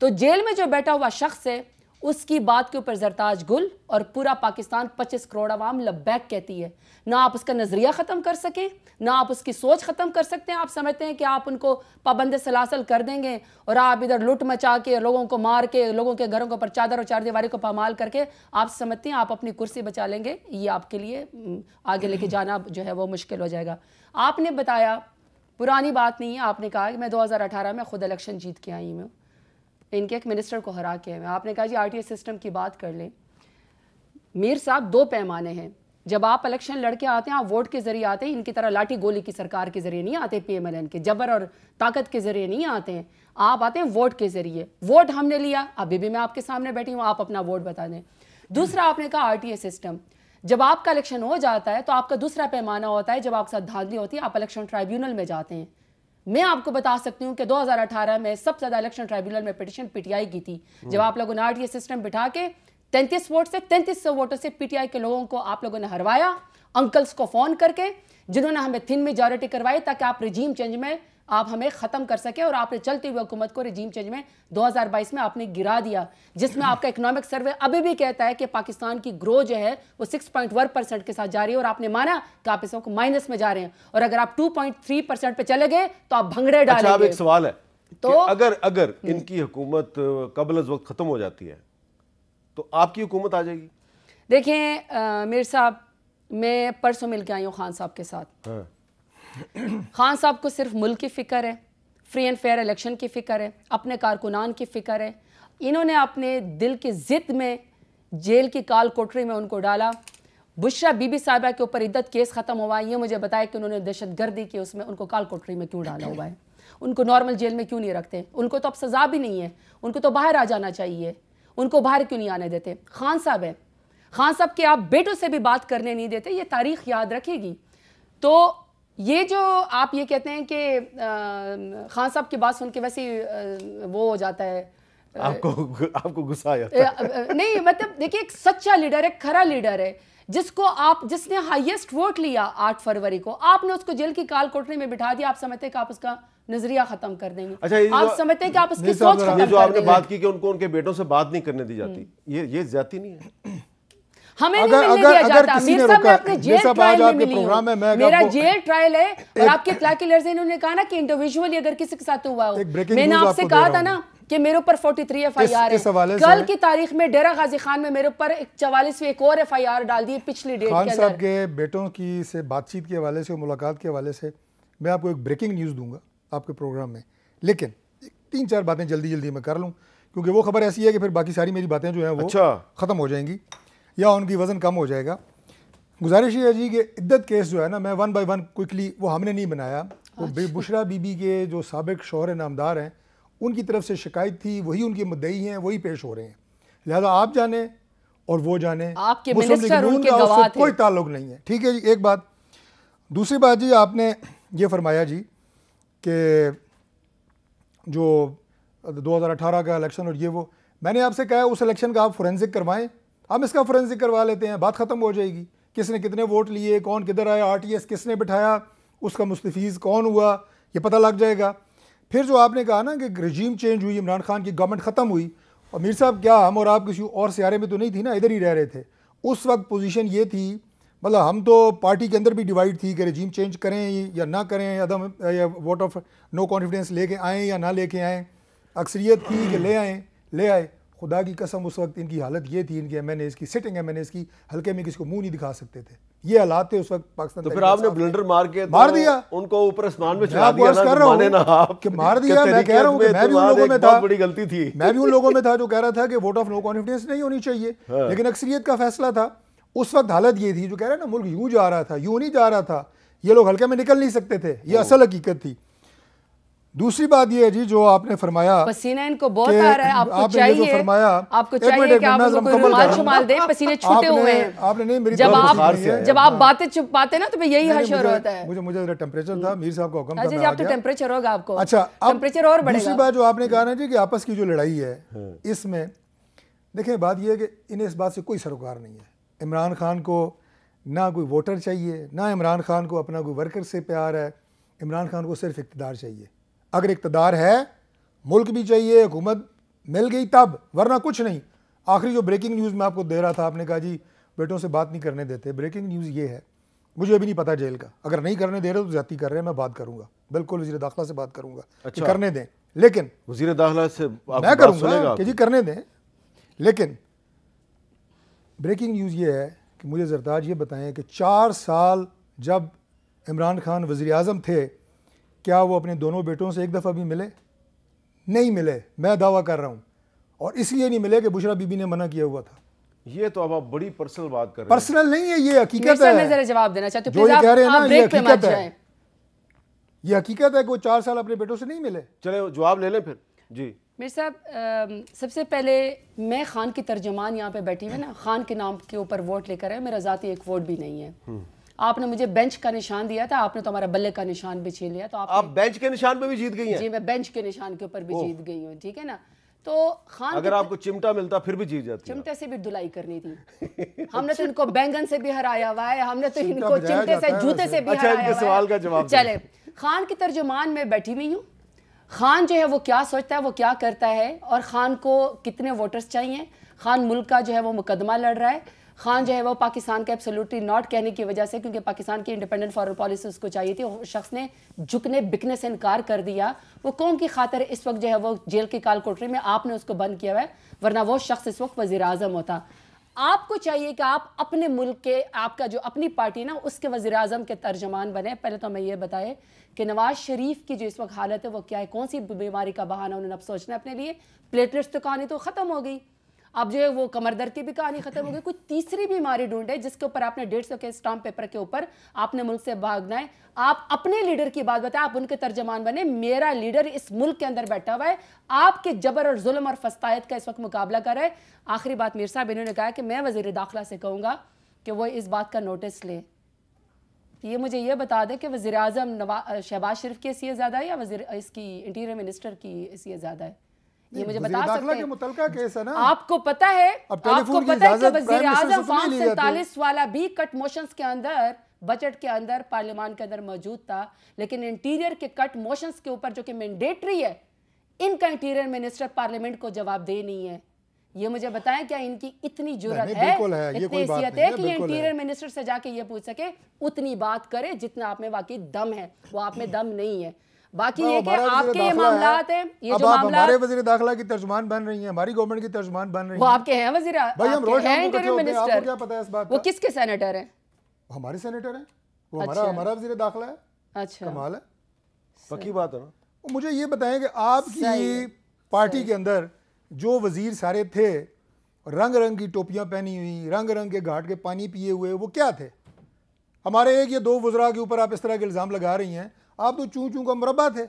तो जेल में जो बैठा हुआ शख्स है उसकी बात के ऊपर जरताज गुल और पूरा पाकिस्तान 25 करोड़ आवाम लब्बैक कहती है। ना आप उसका नजरिया ख़त्म कर सकें, ना आप उसकी सोच ख़त्म कर सकते हैं। आप समझते हैं कि आप उनको पाबंद सलासल कर देंगे और आप इधर लूट मचा के, लोगों को मार के, लोगों के घरों के ऊपर चादर और चारदीवारी को पामाल करके आप समझते हैं आप अपनी कुर्सी बचा लेंगे। ये आपके लिए आगे लेके जाना जो है वो मुश्किल हो जाएगा। आपने बताया, पुरानी बात नहीं है, आपने कहा कि मैं 2018 में खुद इलेक्शन जीत के आई हूँ, इनके एक मिनिस्टर को हरा के। आपने कहा जी आरटीए सिस्टम की बात कर लें। मीर साहब, दो पैमाने हैं। जब आप इलेक्शन लड़के आते हैं आप वोट के जरिए आते हैं, इनकी तरह लाठी गोली की सरकार के जरिए नहीं आते, पीएमएलएन के जबर और ताकत के जरिए नहीं आते हैं। आप आते हैं वोट के जरिए। वोट हमने लिया, अभी भी मैं आपके सामने बैठी हूँ, आप अपना वोट बता दें। दूसरा, आपने कहा आरटीए सिस्टम, जब आपका इलेक्शन हो जाता है तो आपका दूसरा पैमाना होता है, जब आपके साथ धांधली होती है आप इलेक्शन ट्राइब्यूनल में जाते हैं। मैं आपको बता सकती हूँ कि 2018 में सबसे ज़्यादा इलेक्शन ट्राइब्यूनल में पिटीशन पीटीआई की थी, जब आप लोगों ने आरटीए सिस्टम बिठा के 33 वोट से 3300 वोटों से पीटीआई के लोगों को आप लोगों ने हरवाया, अंकल्स को फ़ोन करके, जिन्होंने हमें थिन मेजॉरिटी करवाई ताकि आप रिजीम चेंज में आप हमें ख़त्म कर सके। और आपने चलती हुई हुकूमत को रिजीम चेंज में 2022 में आपने गिरा दिया, जिसमें आपका इकोनॉमिक सर्वे अभी भी कहता है कि पाकिस्तान की ग्रो जो है वो 6.1% के साथ जा रही है, और आपने माना कि आप इसको माइनस में जा रहे हैं, और अगर आप 2.3% पे चले गए तो आप भंगड़े डालेंगे। अच्छा, अब एक सवाल है तो अगर इनकी हुकूमत कबल अज़ वक्त खत्म हो जाती है तो आपकी हुकूमत आ जाएगी? देखिए मीर साहब, मैं परसों मिल के आई हूँ खान साहब के साथ। हाँ। खान साहब को सिर्फ मुल्क की फ़िक्र है, फ्री एंड फेयर इलेक्शन की फ़िक्र है, अपने कारकुनान की फ़िक्र है। इन्होंने अपने दिल की ज़िद में जेल की काल कोठरी में उनको डाला। बुशरा बीबी साहिबा के ऊपर इद्दत केस ख़त्म हुआ, ये मुझे बताया कि उन्होंने दहशतगर्दी की उसमें उनको काल कोठरी में क्यों डाला हुआ है, उनको नॉर्मल जेल में क्यों नहीं रखते? उनको तो अब सज़ा भी नहीं है, उनको तो बाहर आ जाना चाहिए, उनको बाहर क्यों नहीं आने देते? खान साहब है, खान साहब के आप बेटों से भी बात करने नहीं देते, ये तारीख़ याद रखेगी। तो ये जो आप ये कहते हैं कि खान साहब की बात सुन के वैसे वो हो जाता है, आपको गुस्सा आ जाता है। नहीं मतलब देखिए, एक सच्चा लीडर है, खरा लीडर है, जिसने हाईएस्ट वोट लिया 8 फरवरी को, आपने उसको जेल की काल कोठरी में बिठा दिया। आप समझते हैं कि आप उसका नजरिया खत्म कर देंगे? अच्छा, आप समझते हैं कि आप उसकी सोच खत्म कर देंगे? जो आपने बात की कि उनको उनके बेटों से बात नहीं करने दी जाती, ये ज्यादती नहीं है? हमें नहीं मिलने दिया जाता। मीर साहब, मैं अपने जेल ट्रायल में मिली हूं, मेरा जेल ट्रायल है, और आपके इत्तलाकी लफ्ज़ इन्होंने कहा ना कि इंडिविजुअली अगर किसी के साथ हुआ हो, मैंने आपसे कहा था ना कि मेरे ऊपर 43 FIR है। कल की तारीख में डेरा गाजी खान में मेरे ऊपर 44वीं एक और FIR डाल दी पिछली डेट के अंदर। खान साहब के बेटों की से बातचीत के हवाले से, मुलाकात के हवाले से मैं आपको एक ब्रेकिंग न्यूज़ दूंगा आपके प्रोग्राम में, लेकिन 3-4 बातें जल्दी जल्दी मैं कर लूँ, क्योंकि वो खबर ऐसी है कि फिर बाकी सारी मेरी बातें जो हैं वो ख़त्म हो जाएंगी या उनकी वज़न कम हो जाएगा। गुजारिश ये है जी कि इद्दत केस जो है ना, मैं 1 बाय 1 क्विकली, वो हमने नहीं बनाया, वो बुशरा बीबी के जो साबिक शौहर नामदार हैं उनकी तरफ से शिकायत थी, वही उनके मुद्दई हैं, वही पेश हो रहे हैं। लिहाजा आप जाने और वो जाने, आपके मिनिस्टर उनके गवाह थे, कोई ताल्लुक नहीं है। ठीक है जी, एक बात। दूसरी बात जी, आपने ये फरमाया जी कि जो 2018 का इलेक्शन और ये वो, मैंने आपसे कहा उस इलेक्शन का आप फोरेंसिक करवाएं, हम इसका फोरेंसिक करवा लेते हैं, बात ख़त्म हो जाएगी। किसने कितने वोट लिए, कौन किधर आया, आरटीएस किसने बिठाया, उसका मुस्तफीज़ कौन हुआ, ये पता लग जाएगा। फिर जो आपने कहा ना कि रजीम चेंज हुई, इमरान खान की गवर्नमेंट ख़त्म हुई, और मीर साहब क्या हम और आप किसी और सियारे में तो नहीं थी ना, इधर ही रह रहे थे। उस वक्त पोजीशन ये थी, मतलब हम तो पार्टी के अंदर भी डिवाइड थी कि रजीम चेंज करें या ना करें, या वोट ऑफ नो कॉन्फिडेंस लेके आएँ या ना लेके आएँ। अक्सरियत थी कि ले आए। खुदा की कसम उस वक्त इनकी हालत ये थी, इनके MNAs की, सिटिंग MNAs की, हल्के में किसी को मुंह नहीं दिखा सकते थे। ये हालात थे उस वक्त पाकिस्तान। तो फिर आपने ब्लंडर मार दिया, उनको ऊपर आसमान में चढ़ा दिया ना, माने ना आप कि मार दिया। मैं कह रहा हूँ कि मैं भी उन लोगों में था, बड़ी गलती थी, मैं भी उन लोगों में था जो कह रहा था कि वोट ऑफ नो कॉन्फिडेंस नहीं होनी चाहिए, लेकिन अक्सरियत का फैसला था। उस वक्त हालत ये थी, जो कह रहे हैं ना मुल्क यूं जा रहा था, यूं नहीं जा रहा था, ये लोग हल्के में निकल नहीं सकते थे, ये असल हकीकत थी। दूसरी बात ये है जी, जो आपने फरमाया पसीना इनको बहुत आ रहा है, आपको चाहिए कि आप उनको कोई रुमाल दें, पसीने छूटे हुए हैं। आपने नहीं, मेरी जब आप बातें छुपाते ना तो यही हशर होता है। मुझे टेम्परेचर था, मीर साहब का हुक्म था। अच्छा जी, आप तो टेम्परेचर होगा आपको। अच्छा, टेम्परेचर और बढ़ेगा। दूसरी बात जो आपने कहा ना जी कि आपस की जो लड़ाई है, इसमें देखें बात यह है कि इन्हें इस बात से कोई सरोकार नहीं है। इमरान खान को ना कोई वोटर चाहिए, ना इमरान खान को अपना कोई वर्कर से प्यार है। इमरान खान को सिर्फ इक़्तिदार चाहिए। अगर इक़्तिदार है, मुल्क भी चाहिए, हुकूमत मिल गई तब, वरना कुछ नहीं। आखिरी जो ब्रेकिंग न्यूज़ मैं आपको दे रहा था, आपने कहा जी बेटों से बात नहीं करने देते। ब्रेकिंग न्यूज़ ये है, मुझे अभी नहीं पता जेल का, अगर नहीं करने दे रहे तो ज्यादती कर रहे हैं, मैं बात करूंगा, बिल्कुल वज़ीर दाखिला से बात करूंगा कि करने दें, लेकिन वज़ीर दाखिला से मैं करूंगा कि जी करने दें। लेकिन ब्रेकिंग न्यूज़ ये है कि मुझे ज़रदाज ये बताएं कि 4 साल जब इमरान खान वज़ीर आज़म थे, क्या वो अपने दोनों बेटों से एक दफ़ा भी मिले? नहीं मिले, मैं दावा कर रहा हूँ। और इसलिए नहीं मिले कि बुशरा बीबी ने मना किया हुआ था। ये तो अब आप बड़ी पर्सनल बात कर रहे हैं। पर्सनल नहीं है, ये हकीकत है। मैं जरा जवाब देना चाहती हूं, जो ये कह रहे हैं ना, ये हकीकत है। जाएं। ये हकीकत है कि वो 4 साल अपने बेटों से नहीं मिले। चले जवाब ले लें फिर जी। मेरे साहब, सबसे पहले मैं खान की तर्जमान यहाँ पे बैठी हुई ना, खान के नाम के ऊपर वोट लेकर है, मेरा ज़ाती एक वोट भी नहीं है। आपने मुझे बेंच का निशान दिया था, आपने तो हमारा बल्ले का निशान भी छीन लिया। तो आप बेंच के निशान पे भी जीत गई हैं? जी, मैं बेंच के निशान के ऊपर भी जीत गई हूँ, ठीक है ना। तो खान, अगर आपको चिमटा मिलता फिर भी जीत जाती। चिमटे से भी धुलाई करनी थी। हमने तो इनको बैंगन से भी हराया हुआ है, हमने तो इनको चिमटे से, जूते से भी हराया हुआ है। सवाल का जवाब चले, खान की तर्जुमान में बैठी हुई हूँ। खान जो है वो क्या सोचता है, वो क्या करता है, और खान को कितने वोटर्स चाहिए। खान मुल्क का जो है वो मुकदमा लड़ रहा है। खान जो है वो पाकिस्तान का एब्सोल्युटली नॉट कहने की वजह से, क्योंकि पाकिस्तान की इंडिपेंडेंट फॉरेन पॉलिसी उसको चाहिए थी, उस शख्स ने झुकने बिकने से इनकार कर दिया। वो कौम की खातिर इस वक्त जो है वो जेल की काल कोठरी में, आपने उसको बंद किया हुआ है, वरना वो शख्स इस वक्त वज़ीर आज़म होता। आपको चाहिए कि आप अपने मुल्क के, आपका जो अपनी पार्टी ना, उसके वज़ीर आज़म के तर्जमान बने। पहले तो मैं ये बताए कि नवाज शरीफ की जो इस वक्त हालत है वो क्या है, कौन सी बीमारी का बहाना उन्होंने अब सोचना है अपने लिए। प्लेटलेट्स तो कहानी तो ख़त्म हो गई, अब जो है वो कमर दर्द की भी कहानी खत्म हो गई। कोई तीसरी बीमारी ढूंढे जिसके ऊपर आपने 150 के स्टाम्प पेपर के ऊपर आपने मुल्क से भागना है। आप अपने लीडर की बात बताएं, आप उनके तर्जमान बने। मेरा लीडर इस मुल्क के अंदर बैठा हुआ है, आपके जबर और जुल्म और फस्तायत का इस वक्त मुकाबला कर रहा है। आखिरी बात मीर साहब, इन्होंने कहा कि मैं वज़ीर दाखिला से कहूँगा कि वो इस बात का नोटिस लें। ये मुझे ये बता दें कि वज़ीर आज़म शहबाज शरीफ की हैसियत ज़्यादा है या वज़ीर इसकी इंटीरियर मिनिस्टर की हैसियत ज़्यादा है? ये मुझे बता सकते हैं। मुतलका केस है ना। आपको पता है, आपको पता है कि वज़ीर आज़म फॉर्म 47 वाला भी कट मोशंस के अंदर, बजट के अंदर, पार्लियामान के अंदर मौजूद था, लेकिन इंटीरियर के कट मोशंस के ऊपर जो कि मैंडेटरी है, इनका इंटीरियर मिनिस्टर पार्लियामेंट को जवाबदेही नहीं है। ये मुझे बताएं, क्या इनकी इतनी जुर्रत है, इतनी हैसियत है कि ये इंटीरियर मिनिस्टर से जाके ये पूछ सके, उतनी बात करे जितना आप में वाकई दम है। वो आप में दम नहीं है। बाकी ये कि आपके ये मामलात हैं, ये जो मामला, हमारे वज़ीर दाखिला की तर्जुमान बन रही हैं, हमारी गवर्नमेंट की तर्जुमान बन रही हैं। वो आपके हैं वज़ीर, हैं इंटीरियर मिनिस्टर। आपको क्या पता है इस बात का? वो किसके सेनेटर हैं? हमारे सेनेटर हैं, वो हमारा वज़ीर दाखिला है। अच्छा, कमाल है, पक्की बात है ना। मुझे ये बताएं कि आपकी पार्टी के अंदर जो वज़ीर सारे थे, रंग रंग की टोपियां पहनी हुई, रंग रंग के घाट के पानी पिए हुए, वो क्या थे? हमारे एक या दो वज़रा के ऊपर आप इस तरह के इल्ज़ाम लगा रही हैं, आप तो चूं चूं का मुरब्बा थे।